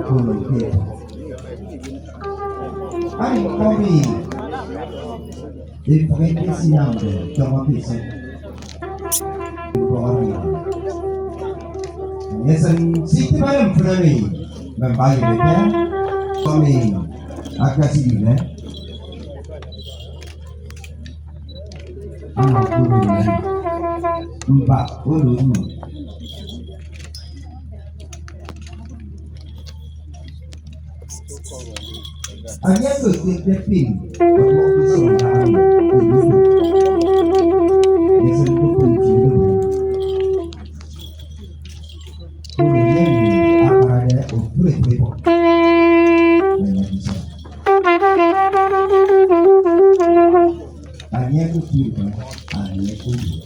OKON 아니 거기 예쁘게 쓰는데 정확히 써 이거는 예선 시티만은 분명히 많이 되게 거기 아까시기네 mbak ulun hanya berkeping untuk keselamatan ulun biasa pun jiru ulunnya apa ada udah bebok hanya kudu hanya kudu